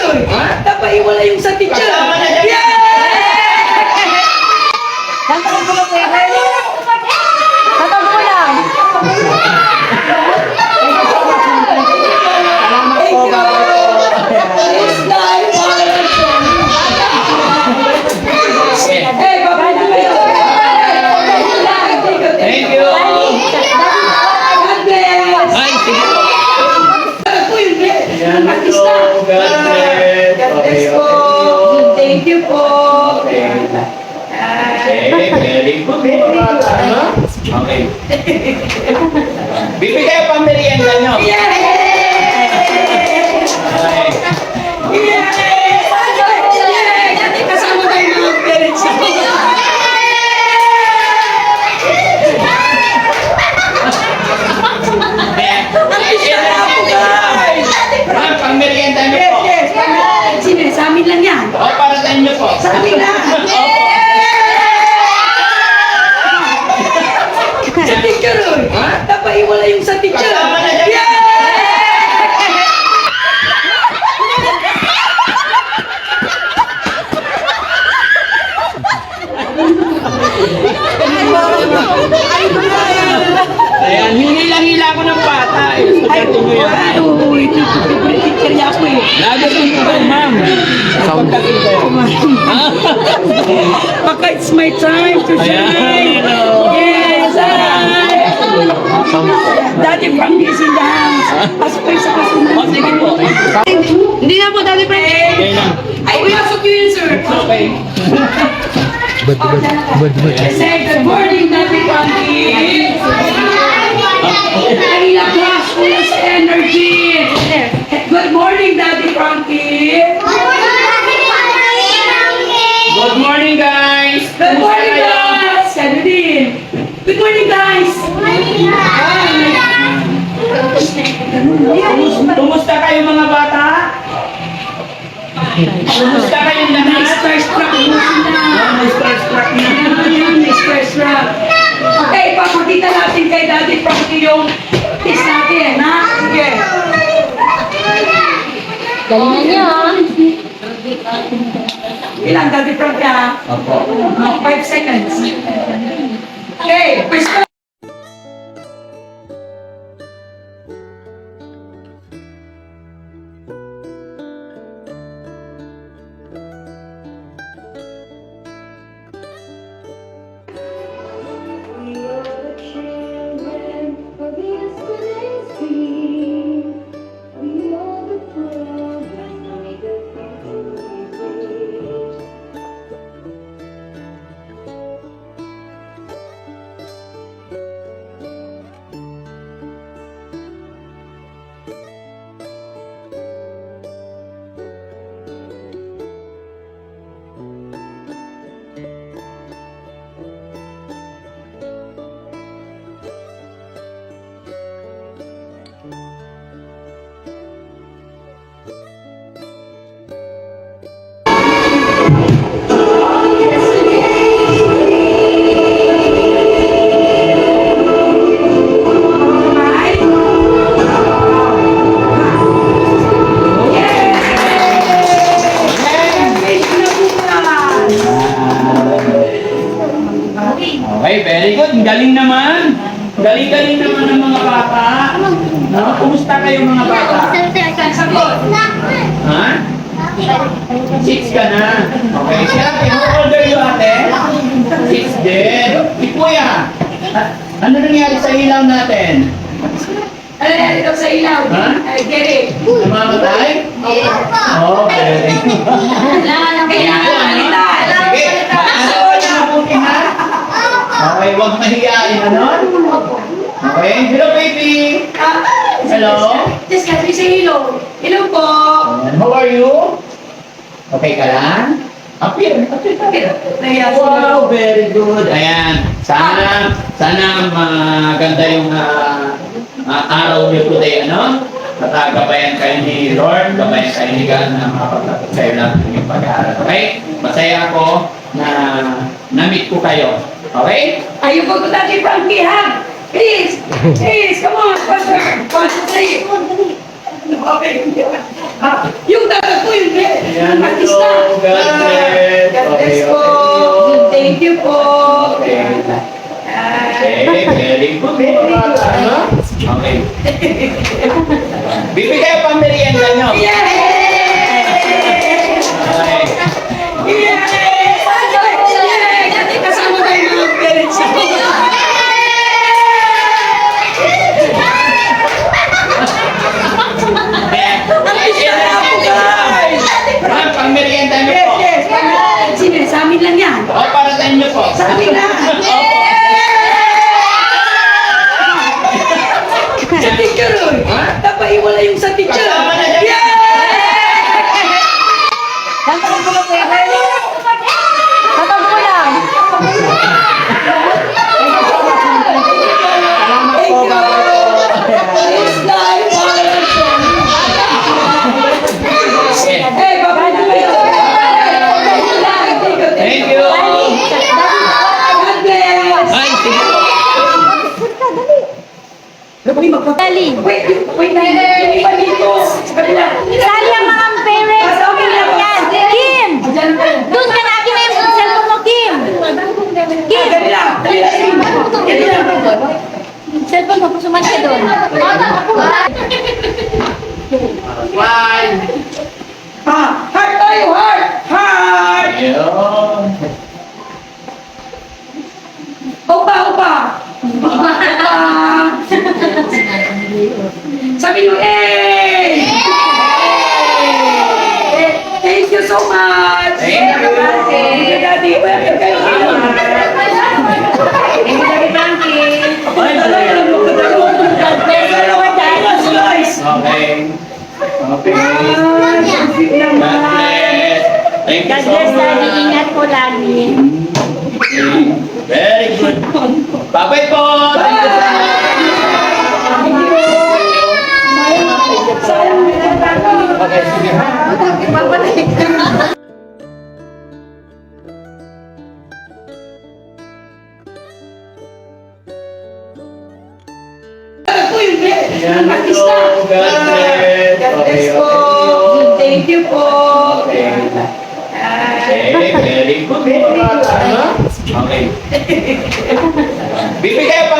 teacher. Napaiwala yung sa teacher. Kasama na dyan. Yeah! Tatawag ko lang kayo. Tatawag ko lang. Thank you. It's life. Hey, babay na kayo. Thank you. God bless. Ay, sige po. Ano po yun, Yan artista. po. God bless. God bless Okay, po. okay. Thank you po. Okay. Okay, very good. Okay. Bibigay kayo pang merienda nyo. Yay! Okay. Yay! Yay! Kasama tayo ng mga parents. Artista na ako, guys. Ma'am, pang merienda nyo Yes, po. yes. Sino? Sa amin lang yan. O, para sa inyo po. Sa amin lang. Sa teacher, napaiwala yung sa teacher. Kasama na dyan. Yeah! Ayan, hinila-hila ko ng bata. Ay, Sagutin nyo yan. ito favorite teacher niya ako eh. Lagi po ito, ma'am. Pagdating kayo. Baka it's my time to shine. Ayan. Yes, Daddy Frank is in the house. Pasok sa kasunan. O, sige po. Hindi na po, Daddy Frank. Okay lang. Ay, pinasok yun yun, sir. Okay. Say good morning, Daddy Frankie. Kanina class, full of energy. Good morning, Daddy Frankie. Good morning, guys. Good morning, guys. Ano din? Good morning, guys. Kumusta kayo mga bata? Kumusta kayong lahat? Starstruck mo sila. Starstruck na. Ayan, starstruck. Okay, papakita natin kay Daddy Frankie yung test natin, ha? Sige. Galingan niyo, ah. Ilan, Daddy Frankie, ha? Opo. 5 seconds. Okay, first Okay, very good. Galing naman. Galing-galing naman ng mga bata. No? Kumusta kayo mga bata? Ha? 6 ka na. Okay, siya. How old are you, ate? 6 din. Kuya, ano nangyari sa ilaw natin? Ano yan ito sa ilaw? Ha? Get it. Namamatay? Oh, very good. Kailangan palitan. Sige. Mabuti ha? Okay, huwag mahihain, ano? Okay, hello baby. Hello. Just kasi sa ilaw. Hello po. How are you? Okay ka lang? Appear. Wow, very good. Ayan. Sana maganda yung araw niyo today, ano? At gabayan kayo ni Lord, gabayan kayo ni God na makapagtapos kayo lang yung pag-aaral. Okay? Masaya ako na na-meet ko kayo. Okay? Ayun po ko Daddy Frankie, ha? Please, please, come on, Pastor, say it. Okay, yung dapat po yung Ayan po. Artista. God bless. God bless Okay, po. okay. Thank you po. Okay. Okay, very good. Okay. Bibigay pa merienda nyo. Yay! Okay. Yay! Yay! Kasama tayo mga parents ko. Ma'am, pang merienda nyo Yes, po. yes. Sino? Sa amin lang yan. O, para sa inyo po. Sa amin lang. Sa teacher, oy. Napaiwala yung sa teacher. Kasama na yan. Yay! Tatawag ko na pera. Tatawag ko lang. Thank you. This life, Hey, Papa, Thank you. God bless. Ay, sige po. Uy, Dali. Wait, yung iba dito. Sa kabila. Sali ang mga parents. Okay lang yan. Kim! Diyan ka. Doon ka na akin na yung cellphone mo, Kim. Kim! Kabila. Kabila. Cellphone mo, pusuman ka doon. One. Ha, heart tayo, heart. Heart. Ayun. Opa, opa. Opa. Sabi nyo, eh! Thank you so much. Thank you. Thank you, Daddy. Welcome kayo. Thank you, Daddy Frankie. Ay, Guys. Okay. Okay. God God bless. Thank you God so bless, Daddy. much. Ingat po lagi. Very good. Bye-bye po. Thank you so much. Okay, sige. Ako yung Ayan po. artista. God bless. God bless Okay, po. okay. Thank you po. Okay. Okay, very good. Okay. Bibigay pa